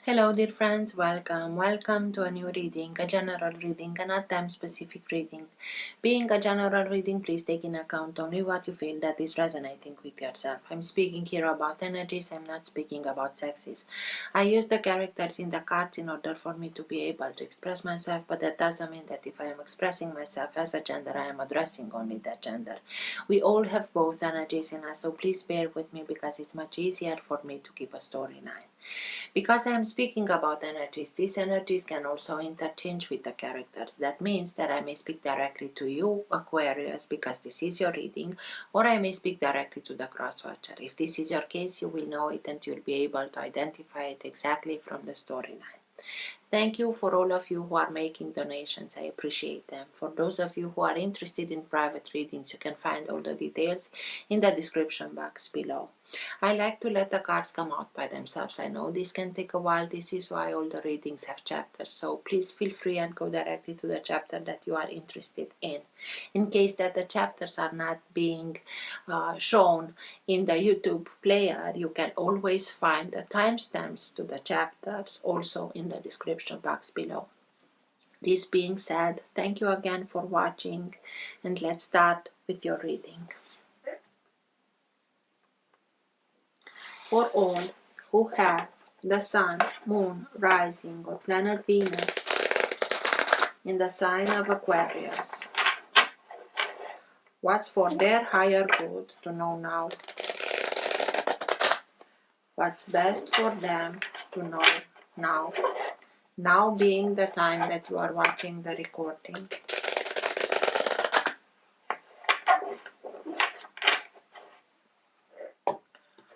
Hello dear friends, welcome to a new reading, a general reading, a not time specific reading. Being a general reading, please take in account only what you feel that is resonating with yourself. I'm speaking here about energies, I'm not speaking about sexes. I use the characters in the cards in order for me to be able to express myself, but that doesn't mean that if I am expressing myself as a gender, I am addressing only that gender. We all have both energies in us, so please bear with me because it's much easier for me to keep a storyline. Because I am speaking about energies, these energies can also interchange with the characters. That means that I may speak directly to you, Aquarius, because this is your reading, or I may speak directly to the cross-watcher. If this is your case, you will know it and you'll be able to identify it exactly from the storyline. Thank you for all of you who are making donations. I appreciate them. For those of you who are interested in private readings, you can find all the details in the description box below. I like to let the cards come out by themselves. I know this can take a while. This is why all the readings have chapters. So please feel free and go directly to the chapter that you are interested in. In case that the chapters are not being shown in the YouTube player, you can always find the timestamps to the chapters also in the description box below. This being said, thank you again for watching, and let's start with your reading. For all who have the Sun, Moon, Rising, or planet Venus in the sign of Aquarius, what's for their higher good to know now? What's best for them to know now? Now being the time that you are watching the recording.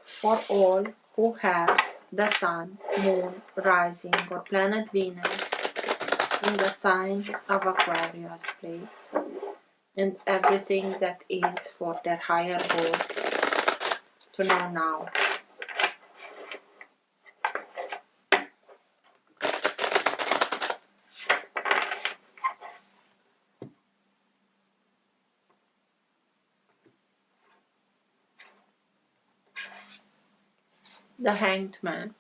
For all who have the Sun, Moon, Rising, or planet Venus in the sign of Aquarius, please, and everything that is for their higher good to know now. The Hanged Man.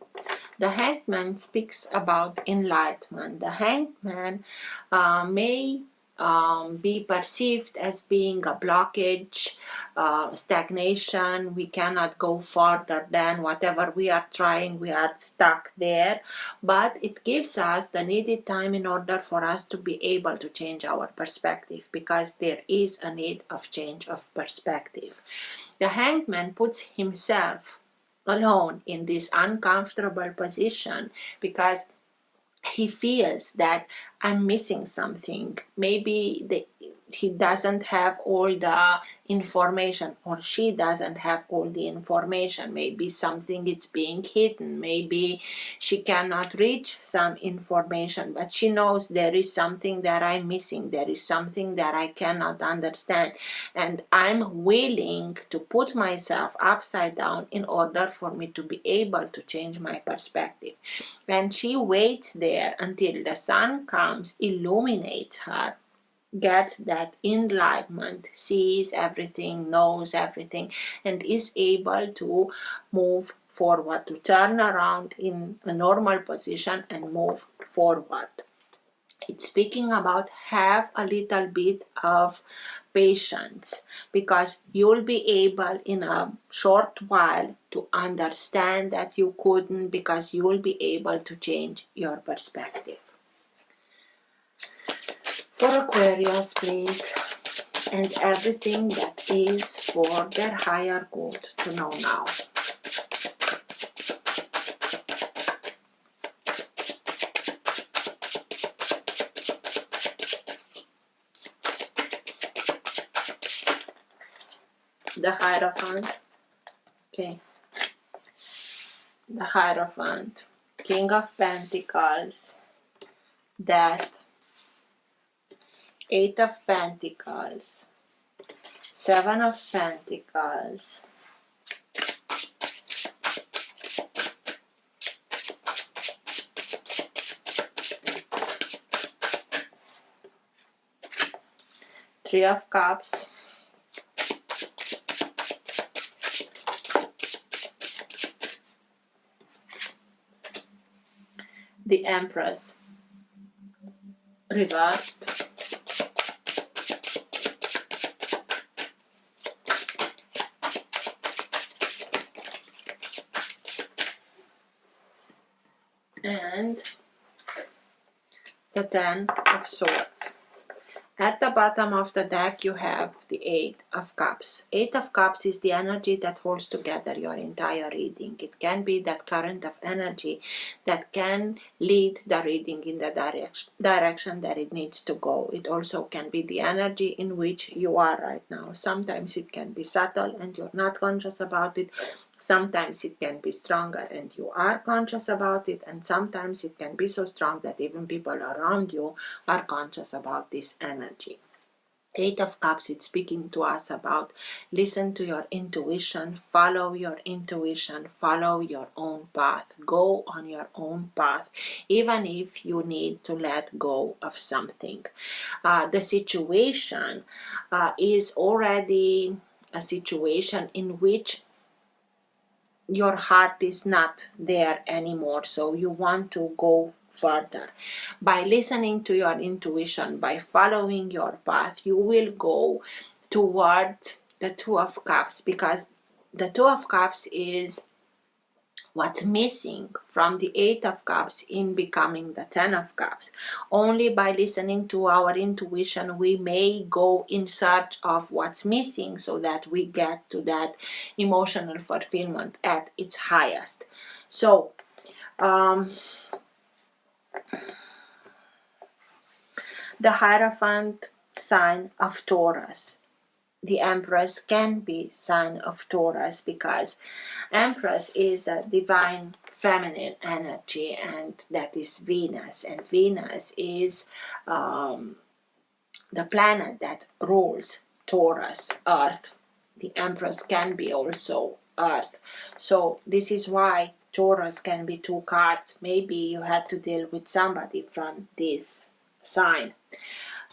The Hanged Man speaks about enlightenment. The Hanged Man may be perceived as being a blockage, stagnation. We cannot go further than whatever we are trying. We are stuck there. But it gives us the needed time in order for us to be able to change our perspective, because there is a need of change of perspective. The Hanged Man puts himself alone in this uncomfortable position because he feels that I'm missing something. Maybe he doesn't have all the information, or she doesn't have all the information. Maybe something is being hidden. Maybe she cannot reach some information, but she knows there is something that I'm missing. There is something that I cannot understand, and I'm willing to put myself upside down in order for me to be able to change my perspective. And she waits there until the sun comes, illuminates her, gets that enlightenment, sees everything, knows everything, and is able to move forward, to turn around in a normal position and move forward. It's speaking about have a little bit of patience, because you'll be able in a short while to understand that you couldn't, because you'll be able to change your perspective. For Aquarius, please, and everything that is for their higher good to know now. The Hierophant. Okay. The Hierophant. King of Pentacles. Death. Eight of Pentacles. Seven of Pentacles. Three of Cups. the Empress reversed, and the Ten of Swords. At the bottom of the deck you have the Eight of Cups. Eight of Cups is the energy that holds together your entire reading. It can be that current of energy that can lead the reading in the direction that it needs to go. It also can be the energy in which you are right now. Sometimes it can be subtle and you're not conscious about it. Sometimes it can be stronger and you are conscious about it, and sometimes it can be so strong that even people around you are conscious about this energy. Eight of Cups, it's speaking to us about listen to your intuition, follow your intuition, follow your own path, go on your own path, even if you need to let go of something. The situation is already a situation in which your heart is not there anymore, so you want to go further. By listening to your intuition, by following your path, you will go towards the Two of Cups, because the Two of Cups is what's missing from the Eight of Cups in becoming the Ten of Cups. Only by listening to our intuition we may go in search of what's missing, so that we get to that emotional fulfillment at its highest. So the Hierophant, sign of Taurus. The Empress can be sign of Taurus, because Empress is the divine feminine energy, and that is Venus, and Venus is the planet that rules Taurus, Earth. The Empress can be also Earth. So this is why Taurus can be two cards. Maybe you had to deal with somebody from this sign.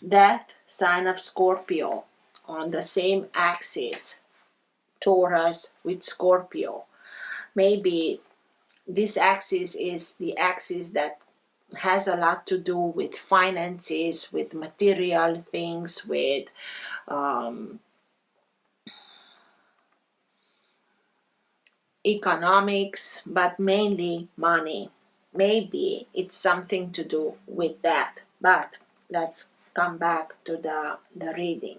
Death, sign of Scorpio, on the same axis, Taurus with Scorpio. Maybe this axis is the axis that has a lot to do with finances, with material things, with economics, but mainly money. Maybe it's something to do with that. But let's come back to the reading.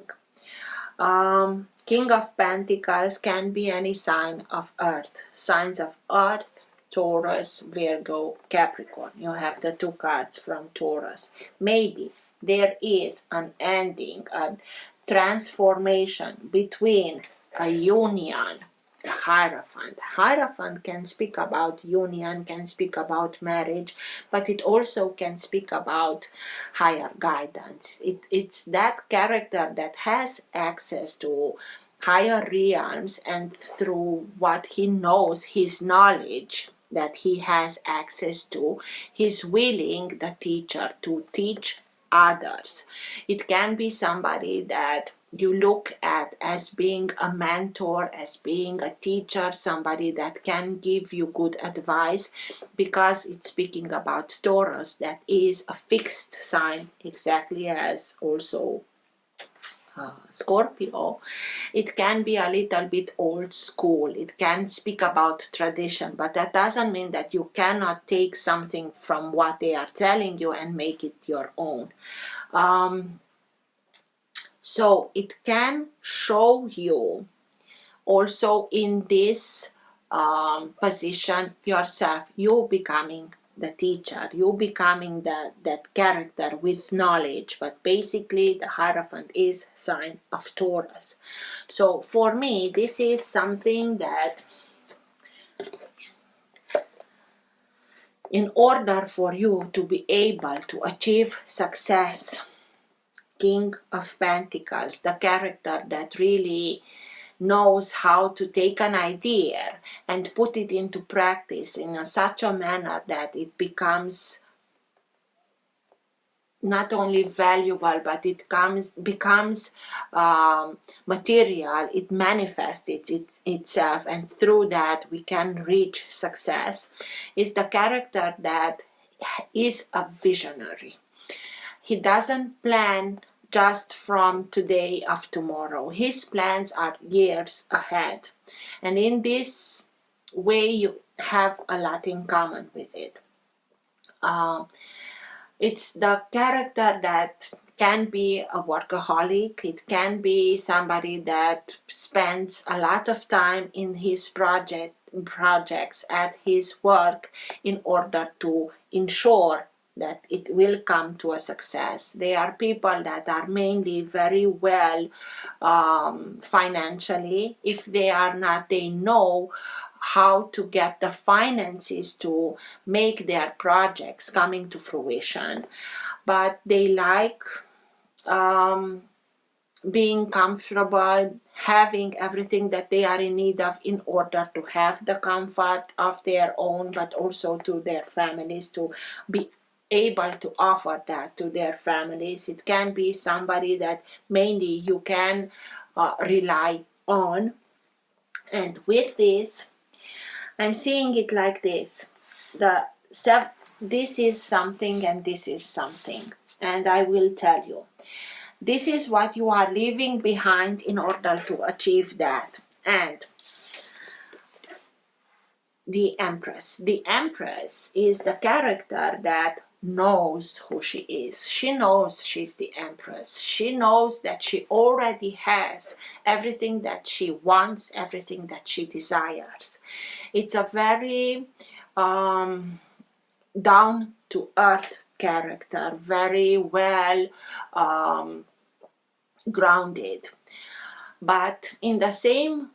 King of Pentacles can be any sign of Earth. Signs of Earth: Taurus, Virgo, Capricorn. You have the two cards from Taurus. Maybe there is an ending, a transformation between a union. The Hierophant. Hierophant can speak about union, can speak about marriage, but it also can speak about higher guidance. It's that character that has access to higher realms, and through what he knows, his knowledge that he has access to, he's willing, the teacher, to teach others. It can be somebody that you look at as being a mentor, as being a teacher, somebody that can give you good advice, because it's speaking about Taurus, that is a fixed sign, exactly as also Scorpio. It can be a little bit old school. It can speak about tradition, but that doesn't mean that you cannot take something from what they are telling you and make it your own. So it can show you also in this position yourself, you becoming the teacher, you becoming that character with knowledge. But basically the Hierophant is sign of Taurus. So for me, this is something that in order for you to be able to achieve success, King of Pentacles, the character that really knows how to take an idea and put it into practice in such a manner that it becomes not only valuable, but it becomes material. It manifests itself, and through that we can reach success. Is the character that is a visionary. He doesn't plan just from today of tomorrow. His plans are years ahead. And in this way, you have a lot in common with it. It's the character that can be a workaholic. It can be somebody that spends a lot of time in his projects at his work in order to ensure that it will come to a success. They are people that are mainly very well financially. If they are not, they know how to get the finances to make their projects coming to fruition. But they like being comfortable, having everything that they are in need of in order to have the comfort of their own, but also to their families, to be able to offer that to their families. It can be somebody that mainly you can rely on. And with this, I'm seeing it like this. This is something and this is something. And I will tell you. This is what you are leaving behind in order to achieve that. And the Empress. The Empress is the character that knows who she is. She knows she's the Empress. She knows that she already has everything that she wants, everything that she desires. It's a very down-to-earth character, very well grounded. But in the same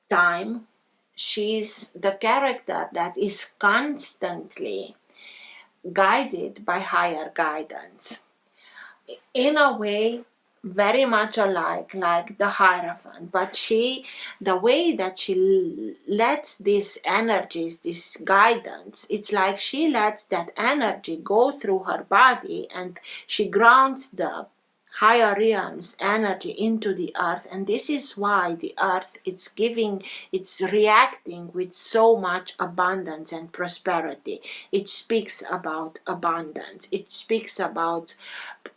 time, she's the character that is constantly guided by higher guidance. In a way, very much alike like the Hierophant, but the way that she lets these energies, this guidance, it's like she lets that energy go through her body and she grounds the higher realms energy into the earth. And this is why the earth, it's reacting with so much abundance and prosperity. It speaks about abundance, it speaks about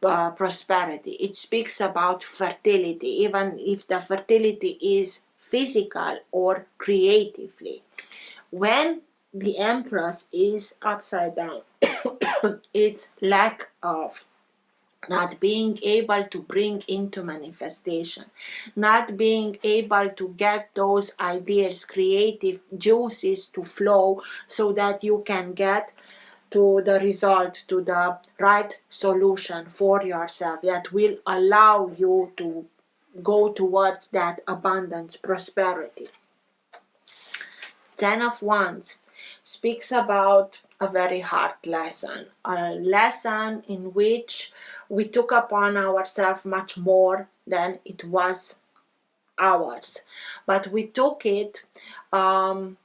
prosperity, it speaks about fertility, even if the fertility is physical or creatively. When the Empress is upside down, it's lack of, not being able to bring into manifestation, not being able to get those ideas, creative juices to flow so that you can get to the result, to the right solution for yourself that will allow you to go towards that abundance, prosperity. Ten of Wands speaks about a very hard lesson, a lesson in which we took upon ourselves much more than it was ours. But we took it at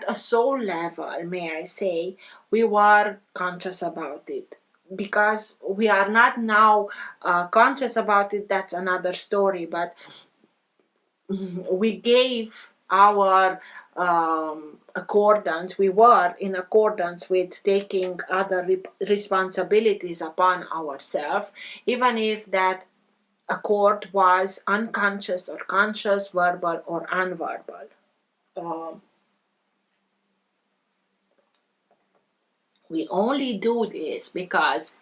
a soul level, may I say. We were conscious about it. Because we are not now conscious about it, that's another story. But we gave our accordance, we were in accordance with taking other responsibilities upon ourselves, even if that accord was unconscious or conscious, verbal or unverbal. We only do this because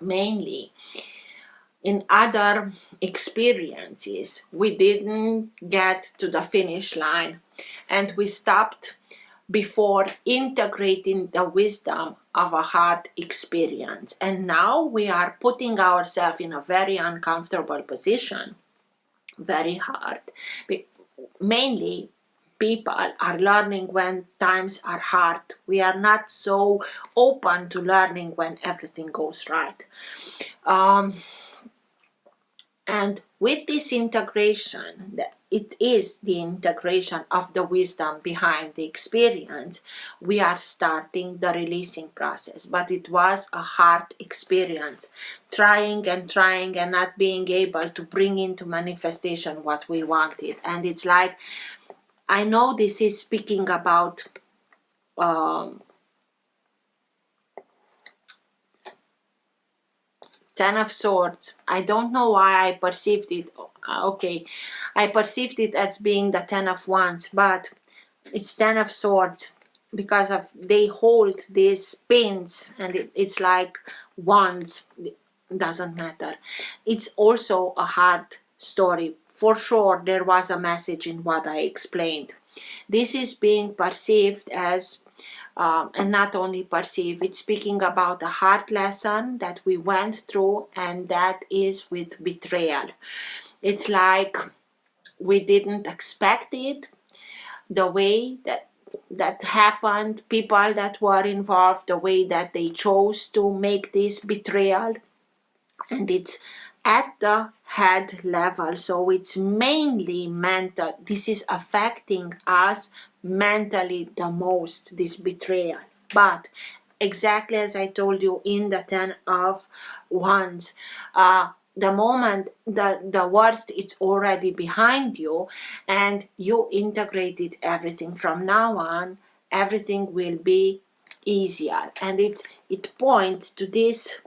mainly in other experiences we didn't get to the finish line and we stopped before integrating the wisdom of a hard experience. And now we are putting ourselves in a very uncomfortable position, very hard. Mainly people are learning when times are hard. We are not so open to learning when everything goes right. And with this integration, it is the integration of the wisdom behind the experience, we are starting the releasing process. But it was a hard experience, trying and not being able to bring into manifestation what we wanted. And it's like, I know this is speaking about Ten of Swords. I don't know why I perceived it. Okay, I perceived it as being the Ten of Wands, but it's Ten of Swords because of they hold these pins, and it's like wands. It doesn't matter. It's also a hard story. For sure, there was a message in what I explained. This is being perceived as and not only perceive, it's speaking about a hard lesson that we went through, and that is with betrayal. It's like we didn't expect it, the way that happened, people that were involved, the way that they chose to make this betrayal, and it's at the head level, so it's mainly mental. This is affecting us mentally the most, this betrayal. But exactly as I told you in the Ten of Wands, the moment the worst it's already behind you and you integrated everything, from now on everything will be easier. And it points to this,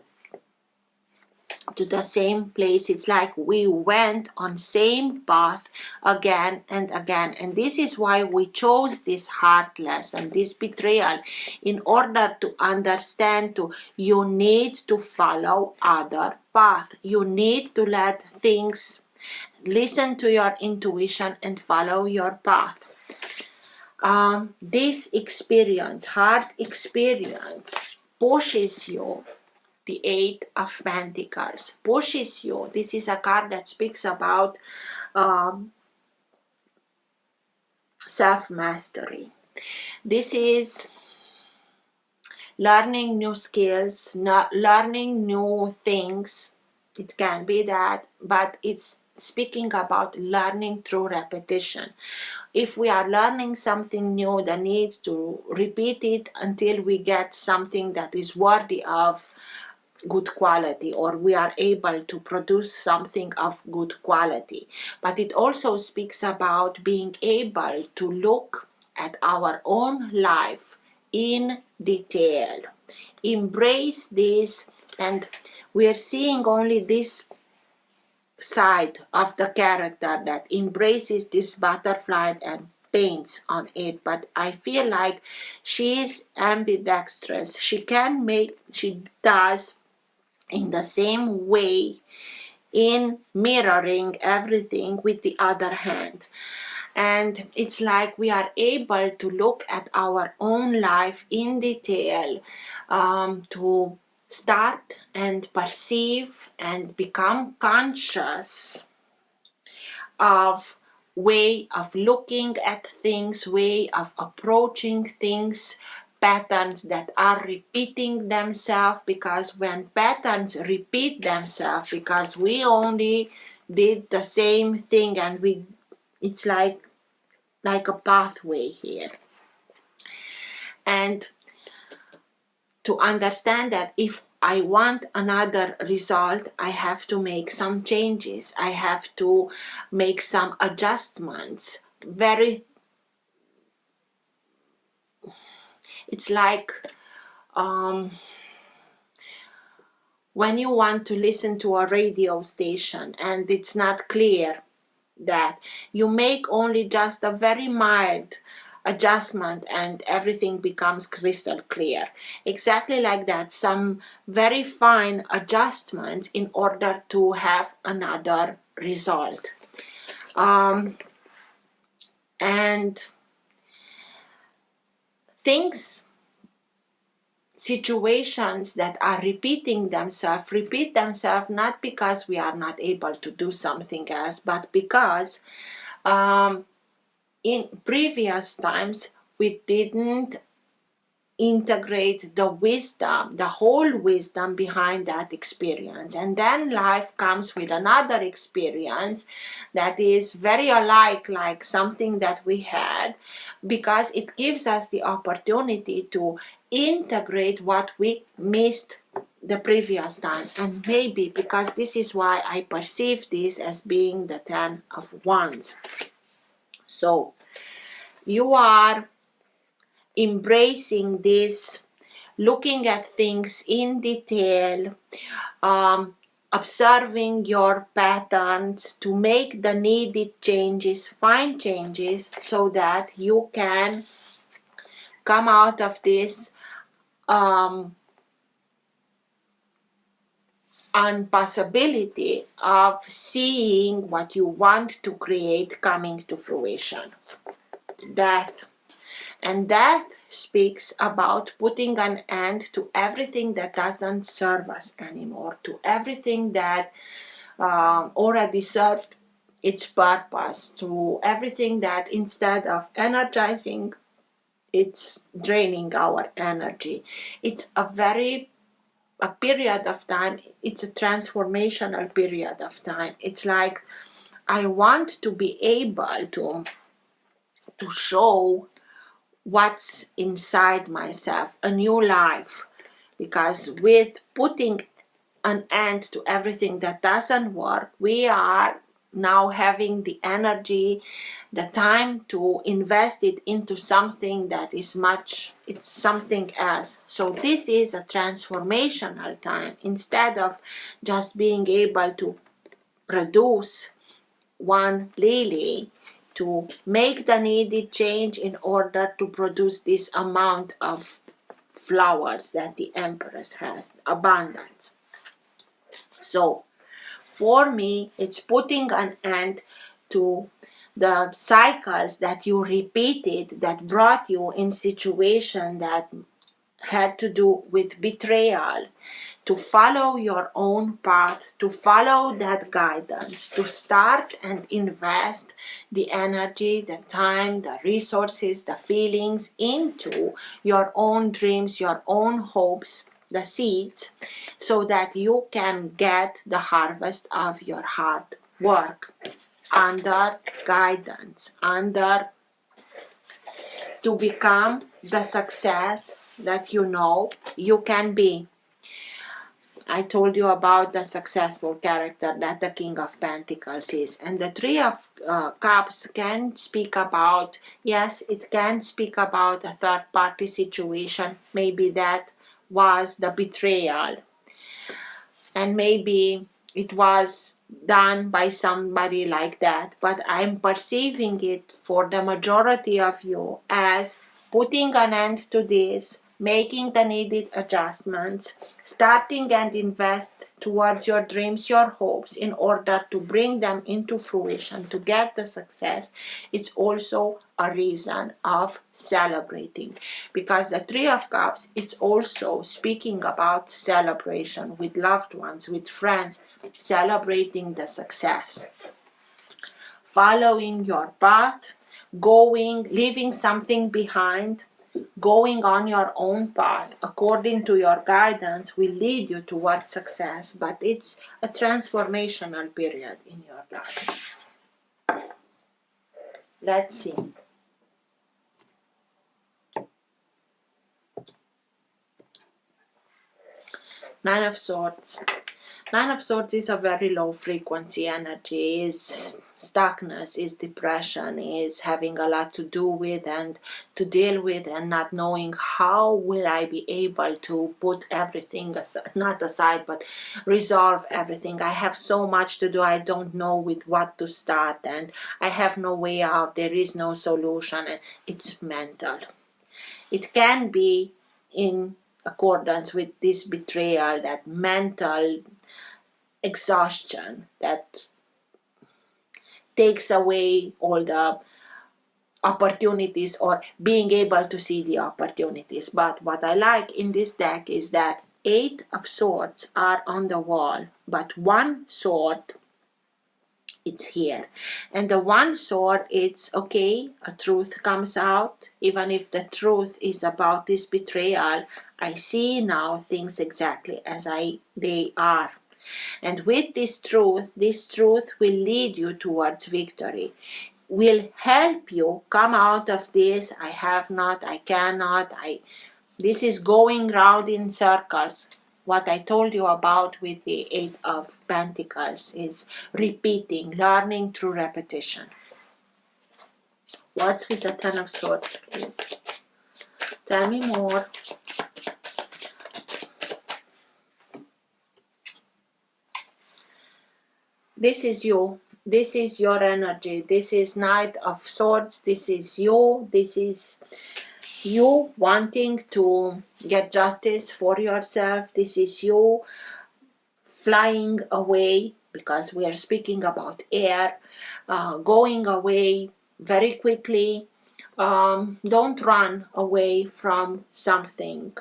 to the same place. It's like we went on same path again and again, and this is why we chose this hard lesson, this betrayal, in order to understand you need to follow other path. You need to let things, listen to your intuition and follow your path. This experience, hard experience, pushes you. The Eight of Pentacles pushes you. This is a card that speaks about self-mastery. This is learning new skills, learning new things. It can be that, but it's speaking about learning through repetition. If we are learning something new, the need to repeat it until we get something that is worthy of good quality, or we are able to produce something of good quality. But it also speaks about being able to look at our own life in detail, embrace this, and we are seeing only this side of the character that embraces this butterfly and paints on it. But I feel like she is ambidextrous. She does in the same way, in mirroring everything with the other hand. And it's like we are able to look at our own life in detail, to start and perceive and become conscious of way of looking at things, way of approaching things, patterns that are repeating themselves. Because when patterns repeat themselves, because we only did the same thing, and it's like a pathway here. And to understand that if I want another result, I have to make some changes, I have to make some adjustments. It's like when you want to listen to a radio station and it's not clear, that you make only just a very mild adjustment and everything becomes crystal clear. Exactly like that, some very fine adjustments in order to have another result. And situations that are repeat themselves not because we are not able to do something else, but because in previous times we didn't integrate the wisdom, the whole wisdom behind that experience. And then life comes with another experience that is very alike, like something that we had, because it gives us the opportunity to integrate what we missed the previous time. And maybe because this is why I perceive this as being the Ten of Wands. So you are embracing this, looking at things in detail, observing your patterns to make the needed changes, fine changes, so that you can come out of this impossibility of seeing what you want to create coming to fruition. Death. And death speaks about putting an end to everything that doesn't serve us anymore, to everything that already served its purpose, to everything that instead of energizing, it's draining our energy. It's a period of time, it's a transformational period of time. It's like I want to be able to show what's inside myself, a new life, because with putting an end to everything that doesn't work, we are now having the energy, the time to invest it into something that is it's something else. So this is a transformational time. Instead of just being able to produce one lily, to make the needed change in order to produce this amount of flowers that the Empress has, abundance. So for me, it's putting an end to the cycles that you repeated that brought you in situation that had to do with betrayal, to follow your own path, to follow that guidance, to start and invest the energy, the time, the resources, the feelings into your own dreams, your own hopes, the seeds, so that you can get the harvest of your hard work under guidance, to become the success that you know you can be. I told you about the successful character that the King of Pentacles is. And the Three of Cups can speak about, yes, it can speak about a third-party situation. Maybe that was the betrayal. And maybe it was done by somebody like that. But I'm perceiving it for the majority of you as putting an end to this, making the needed adjustments, starting and invest towards your dreams, your hopes, in order to bring them into fruition, to get the success. It's also a reason of celebrating, because the Three of Cups, it's also speaking about celebration with loved ones, with friends, celebrating the success, following your path, leaving something behind, going on your own path according to your guidance will lead you towards success, but it's a transformational period in your life. Let's see. Nine of Swords. Nine of Swords is a very low frequency energy, is stuckness, is depression, is having a lot to do with and to deal with, and not knowing how will I be able to put everything aside, not aside, but resolve everything. I have so much to do, I don't know with what to start, and I have no way out, there is no solution, and it's mental. It can be in accordance with this betrayal, that mental exhaustion that takes away all the opportunities or being able to see the opportunities. But what I like in this deck is that 8 of Swords are on the wall, but one sword, it's here. And the one sword, it's okay, a truth comes out. Even if the truth is about this betrayal, I see now things exactly as they are. And with this truth will lead you towards victory, will help you come out of this, I have not, I cannot, this is going round in circles. What I told you about with the 8 of Pentacles is repeating, learning through repetition. What's with the 10 of Swords, please? Tell me more. This is you. This is your energy. This is Knight of Swords. This is you. This is you wanting to get justice for yourself. This is you flying away, because we are speaking about air, going away very quickly. Don't run away from something.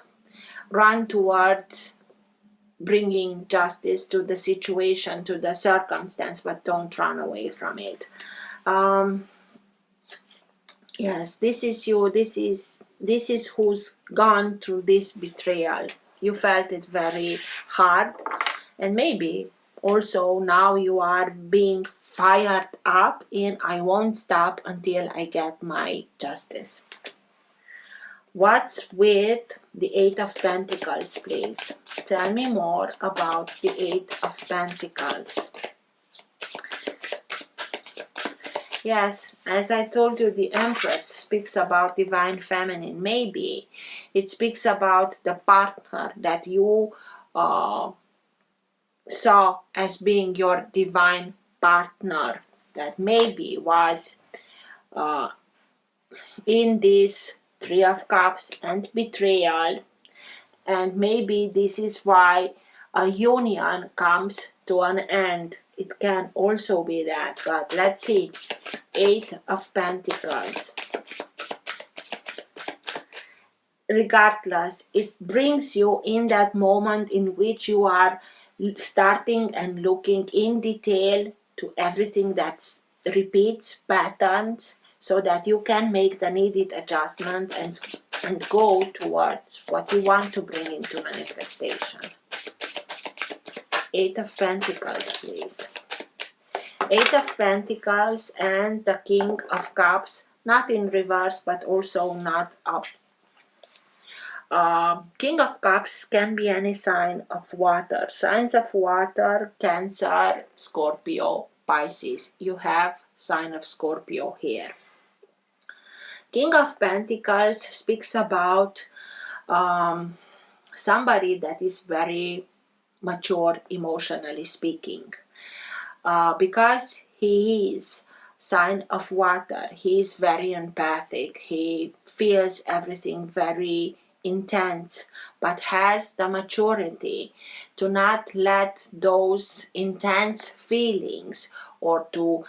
Run towards bringing justice to the situation, to the circumstance, but don't run away from it. Yes, this is you. This is who's gone through this betrayal. You felt it very hard, and maybe also now you are being fired up in I won't stop until I get my justice. What's with the Eight of Pentacles, please? Tell me more about the Eight of Pentacles. Yes, as I told you, the Empress speaks about divine feminine. Maybe it speaks about the partner that you saw as being your divine partner, that maybe was in this Three of Cups and betrayal, and maybe this is why a union comes to an end. It can also be that, but let's see. Eight of Pentacles. Regardless, it brings you in that moment in which you are starting and looking in detail to everything that repeats patterns, so that you can make the needed adjustment and go towards what you want to bring into manifestation. Eight of Pentacles, please. Eight of Pentacles and the King of Cups, not in reverse but also not up. King of Cups can be any sign of water. Signs of water: Cancer, Scorpio, Pisces. You have sign of Scorpio here. King of Pentacles speaks about somebody that is very mature emotionally speaking, because he is sign of water. He is very empathic. He feels everything very intense, but has the maturity to not let those intense feelings, or to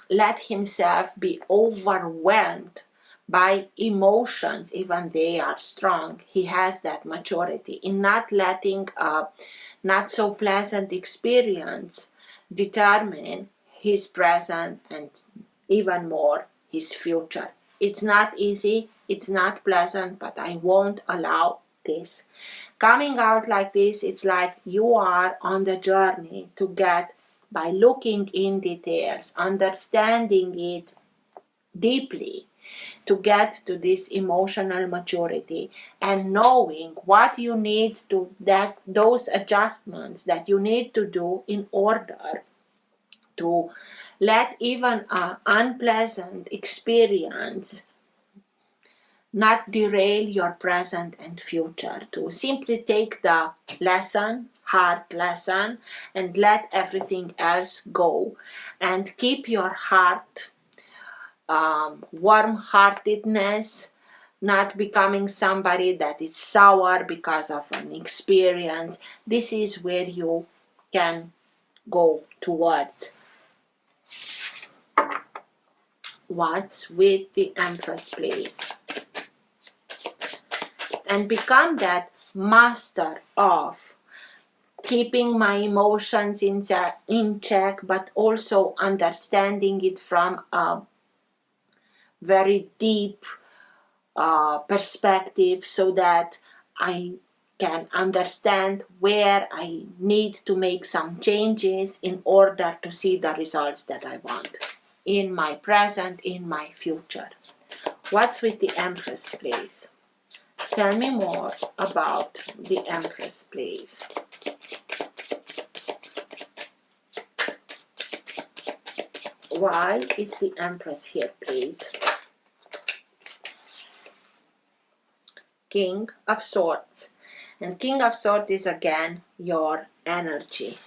let himself be overwhelmed by emotions, even they are strong. He has that maturity in not letting a not so pleasant experience determine his present and even more his future. It's not easy, it's not pleasant, but I won't allow this. Coming out like this, it's like you are on the journey to get, by looking in details, understanding it deeply, to get to this emotional maturity and knowing what you need to, that those adjustments that you need to do in order to let even an unpleasant experience not derail your present and future, to simply take the lesson, hard lesson, and let everything else go, and keep your heart warm-heartedness, not becoming somebody that is sour because of an experience. This is where you can go towards. What's with the Empress, please? And become that master of keeping my emotions in check, but also understanding it from a very deep perspective, so that I can understand where I need to make some changes in order to see the results that I want in my present, in my future. What's with the Empress, please? Tell me more about the Empress, please. Why is the Empress here, please? King of Swords. And King of Swords is again your energy.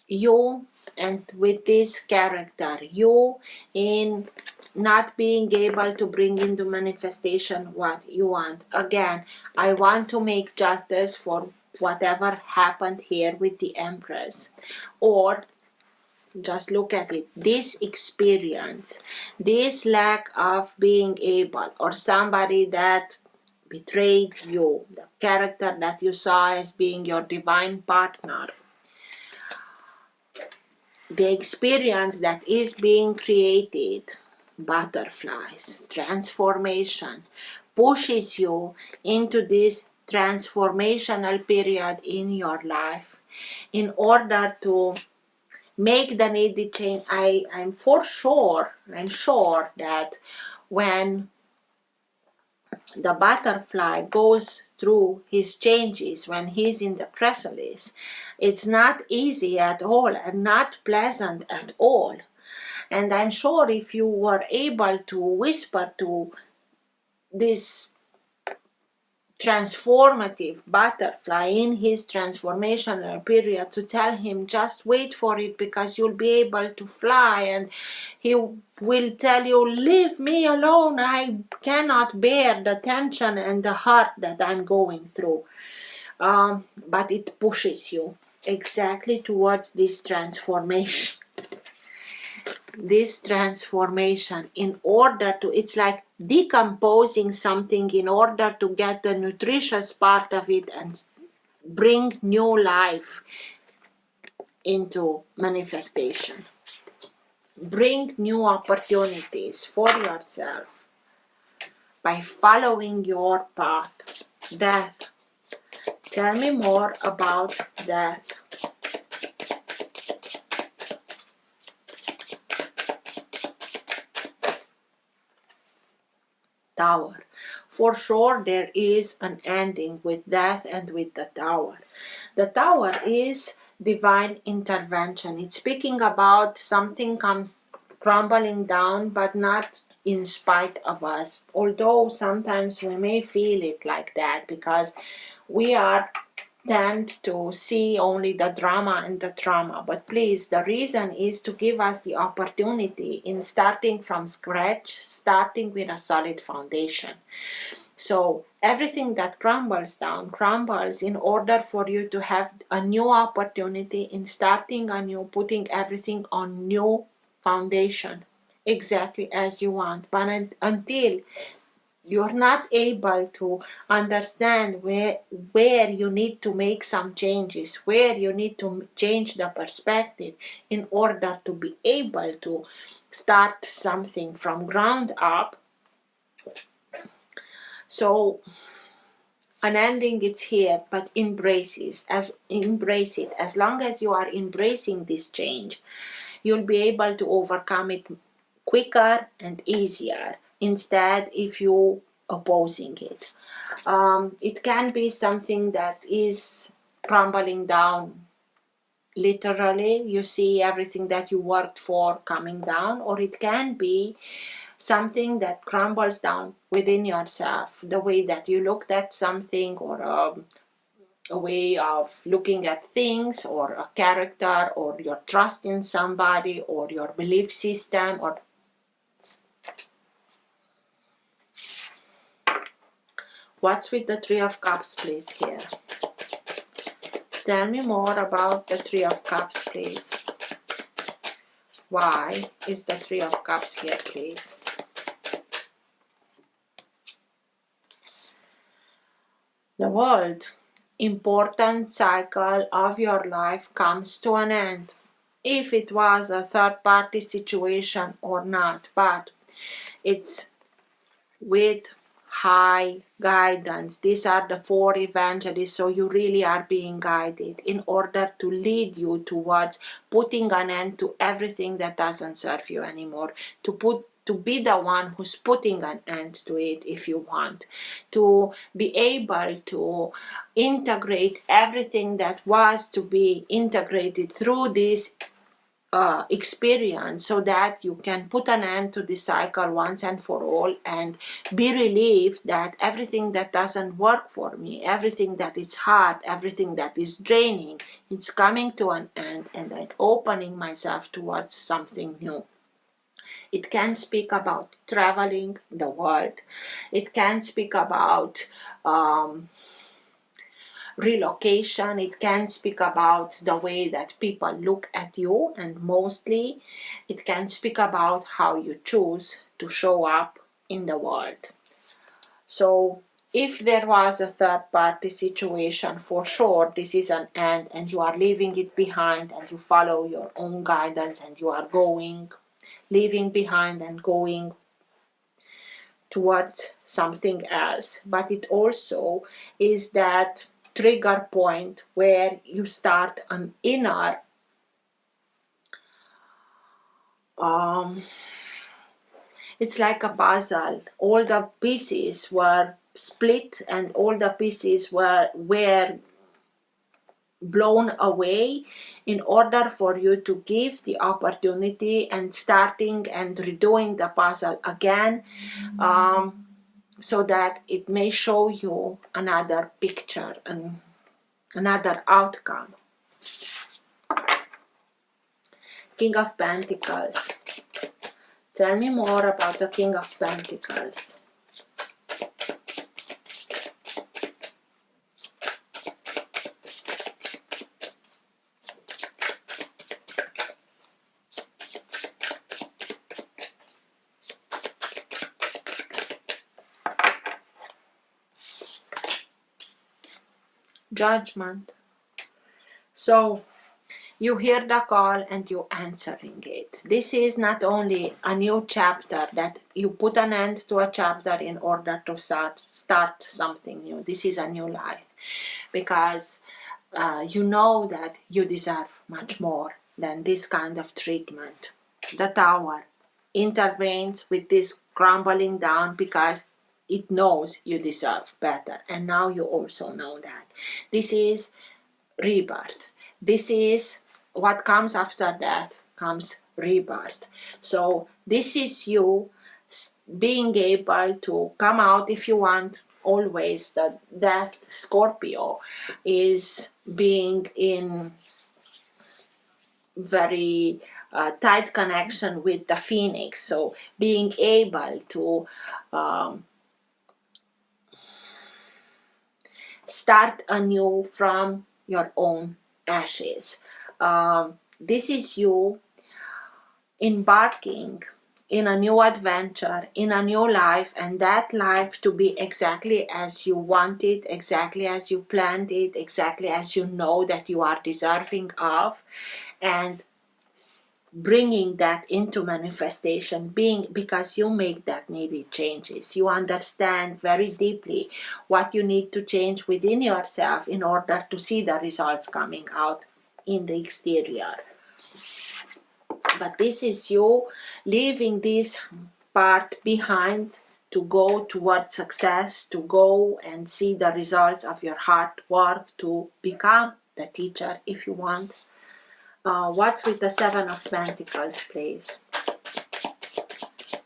You, and with this character, you in not being able to bring into manifestation what you want. Again, I want to make justice for whatever happened here with the Empress. Or just look at it, this experience, this lack of being able, or somebody that betrayed you, the character that you saw as being your divine partner, the experience that is being created, butterflies, transformation, pushes you into this transformational period in your life in order to make the needed change. I'm sure that when the butterfly goes through his changes, when he's in the chrysalis, it's not easy at all and not pleasant at all. And I'm sure if you were able to whisper to this transformative butterfly in his transformational period, to tell him just wait for it because you'll be able to fly, and he will tell you leave me alone, I cannot bear the tension and the hurt that I'm going through, but it pushes you exactly towards this transformation in order to, it's like decomposing something in order to get the nutritious part of it and bring new life into manifestation. Bring new opportunities for yourself by following your path. Death. Tell me more about death. Tower. For sure there is an ending with death and with the Tower. The Tower is divine intervention. It's speaking about something comes crumbling down, but not in spite of us. Although sometimes we may feel it like that because we tend to see only the drama and the trauma. But please, the reason is to give us the opportunity in starting from scratch, starting with a solid foundation. So everything that crumbles down crumbles in order for you to have a new opportunity in starting anew, putting everything on new foundation, exactly as you want. But until you're not able to understand where you need to make some changes, where you need to change the perspective in order to be able to start something from ground up. So an ending it's here, but embrace it. As long as you are embracing this change, you'll be able to overcome it quicker and easier. Instead, if you opposing it, it can be something that is crumbling down. Literally, you see everything that you worked for coming down, or it can be something that crumbles down within yourself. The way that you looked at something, or a way of looking at things, or a character, or your trust in somebody, or your belief system, or what's with the Three of Cups, please, here? Tell me more about the Three of Cups, please. Why is the Three of Cups here, please? The world, important cycle of your life comes to an end. If it was a third-party situation or not, but it's with high guidance. These are the four evangelists, so you really are being guided in order to lead you towards putting an end to everything that doesn't serve you anymore, to be the one who's putting an end to it if you want, to be able to integrate everything that was to be integrated through this experience, so that you can put an end to this cycle once and for all, and be relieved that everything that doesn't work for me, everything that is hard, everything that is draining, it's coming to an end, and I'm opening myself towards something new. It can speak about traveling the world. It can speak about relocation. It can speak about the way that people look at you, and mostly it can speak about how you choose to show up in the world. So if there was a third party situation, for sure this is an end, and you are leaving it behind, and you follow your own guidance, and you are leaving behind and going towards something else. But it also is that trigger point where you start an inner it's like a puzzle. All the pieces were split, and all the pieces were blown away, in order for you to give the opportunity and starting and redoing the puzzle again, so that it may show you another picture and another outcome. King of Pentacles. Tell me more about the King of Pentacles. Judgment. So you hear the call and you answering it. This is not only a new chapter, that you put an end to a chapter in order to start something new. This is a new life, because you know that you deserve much more than this kind of treatment. The Tower intervenes with this crumbling down, because it knows you deserve better, and now you also know that. This is rebirth. This is what comes after that, comes rebirth. So this is you being able to come out, if you want. Always the Death Scorpio is being in very tight connection with the Phoenix, so being able to start anew from your own ashes. This is you embarking in a new adventure, in a new life, and that life to be exactly as you want it, exactly as you planned it, exactly as you know that you are deserving of, and bringing that into manifestation, because you make that needed changes. You understand very deeply what you need to change within yourself in order to see the results coming out in the exterior. But this is you leaving this part behind to go towards success, to go and see the results of your hard work, to become the teacher if you want. What's with the Seven of Pentacles, please?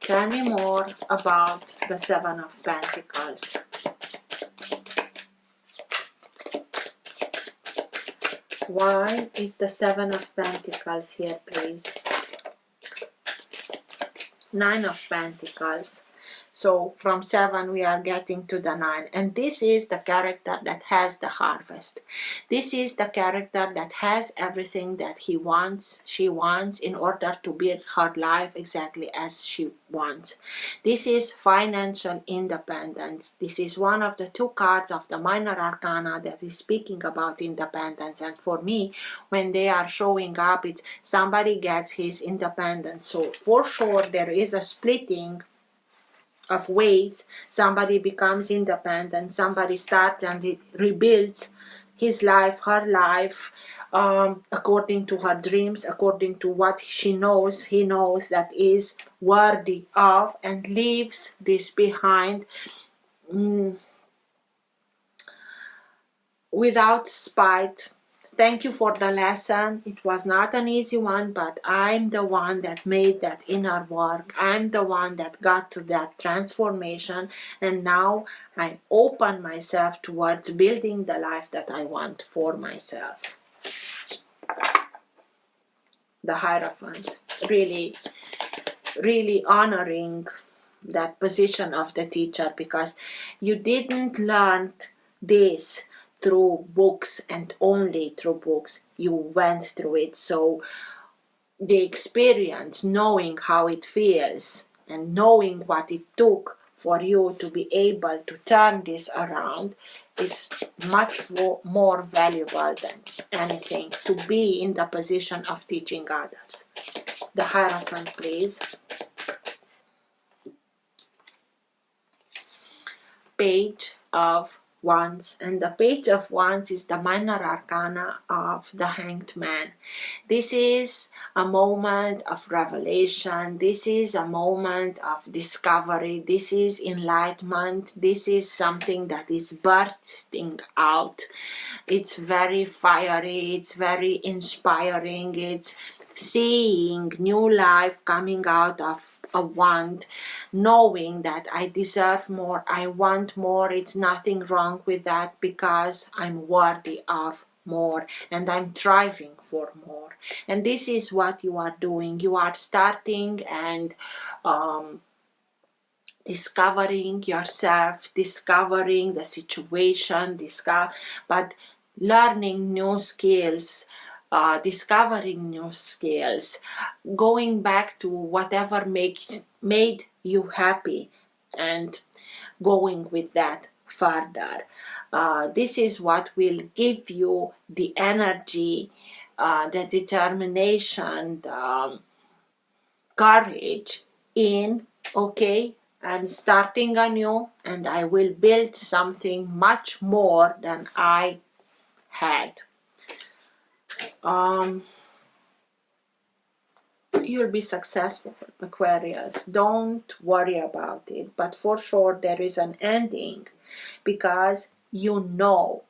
Tell me more about the Seven of Pentacles. Why is the Seven of Pentacles here, please? Nine of Pentacles. So from 7 we are getting to the 9, and this is the character that has the harvest. This is the character that has everything that he wants, she wants, in order to build her life exactly as she wants. This is financial independence. This is one of the 2 cards of the minor arcana that is speaking about independence, and for me, when they are showing up, it's somebody gets his independence. So for sure there is a splitting of ways. Somebody becomes independent, somebody starts and it rebuilds his life, her life, according to her dreams, according to what she knows, he knows that is worthy of, and leaves this behind without spite, thank you for the lesson. It was not an easy one, but I'm the one that made that inner work. I'm the one that got to that transformation, and now I open myself towards building the life that I want for myself. The Hierophant, really, really honoring that position of the teacher, because you didn't learn this through books and only through books. You went through it, so the experience, knowing how it feels and knowing what it took for you to be able to turn this around is much more valuable than anything, to be in the position of teaching others. The Hierophant, please. Page of Wands, and the Page of Wands is the minor arcana of the Hanged Man. This is a moment of revelation. This is a moment of discovery. This is enlightenment. This is something that is bursting out. It's very fiery. It's very inspiring. It's seeing new life coming out of a wand, knowing that I deserve more, I want more. It's nothing wrong with that, because I'm worthy of more and I'm striving for more. And this is what you are doing. You are starting and discovering yourself, discovering the situation, but learning new skills, discovering new skills, going back to whatever made you happy and going with that further. This is what will give you the energy, the determination, the courage in, okay, I'm starting anew and I will build something much more than I had. You'll be successful, Aquarius. Don't worry about it. But for sure there is an ending, because you know,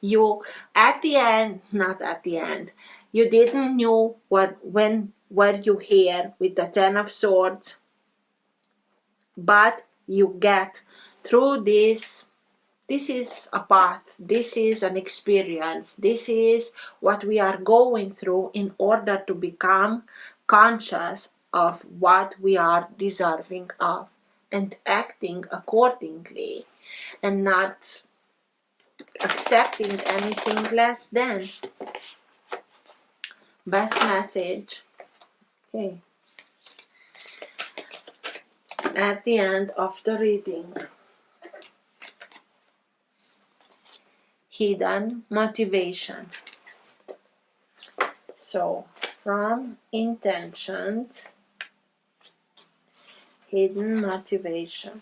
you at the end, not at the end, you didn't know when were you here with the Ten of Swords, but you get through this. This is a path, this is an experience, this is what we are going through in order to become conscious of what we are deserving of and acting accordingly and not accepting anything less than. Best message, okay, at the end of the reading. Hidden motivation. So from intentions, hidden motivation.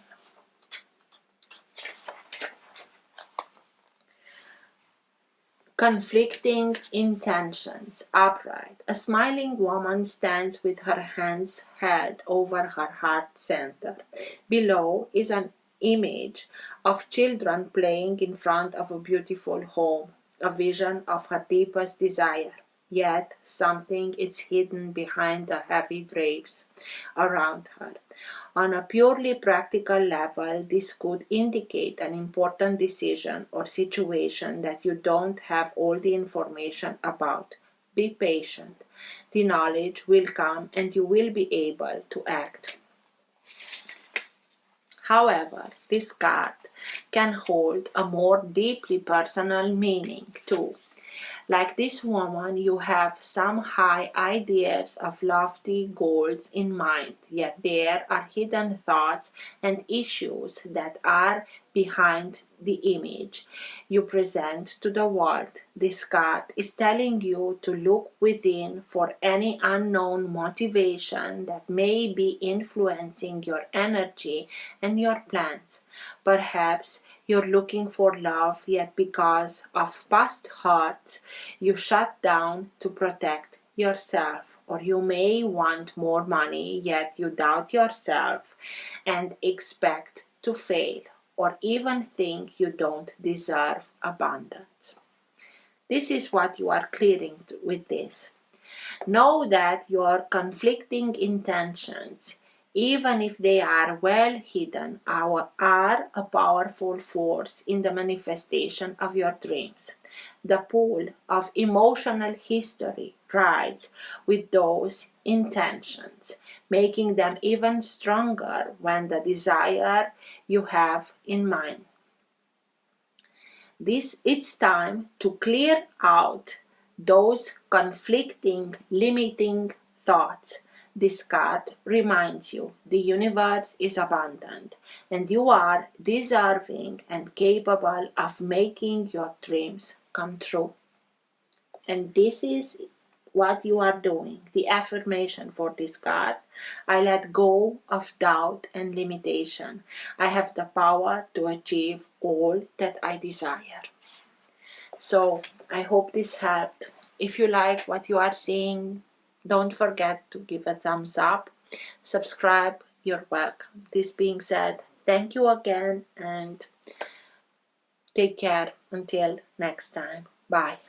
Conflicting intentions. Upright. A smiling woman stands with her hands held over her heart center. Below is an image of children playing in front of a beautiful home, a vision of her deepest desire. Yet something is hidden behind the heavy drapes around her. On a purely practical level, this could indicate an important decision or situation that you don't have all the information about. Be patient. The knowledge will come and you will be able to act. However, this card can hold a more deeply personal meaning too. Like this woman, you have some high ideas of lofty goals in mind, yet there are hidden thoughts and issues that are behind the image you present to the world. This card is telling you to look within for any unknown motivation that may be influencing your energy and your plans. Perhaps you're looking for love, yet because of past hurts, you shut down to protect yourself. Or you may want more money, yet you doubt yourself and expect to fail, or even think you don't deserve abundance. This is what you are clearing with this. Know that your conflicting intentions, even if they are well hidden, are a powerful force in the manifestation of your dreams. The pool of emotional history rides with those intentions, making them even stronger when the desire you have in mind. It's time to clear out those conflicting, limiting thoughts. This card reminds you the universe is abundant and you are deserving and capable of making your dreams come true. And this is what you are doing. The affirmation for this card: I let go of doubt and limitation. I have the power to achieve all that I desire. So I hope this helped. If you like what you are seeing, don't forget to give a thumbs up, subscribe, you're welcome. This being said, thank you again and take care until next time. Bye.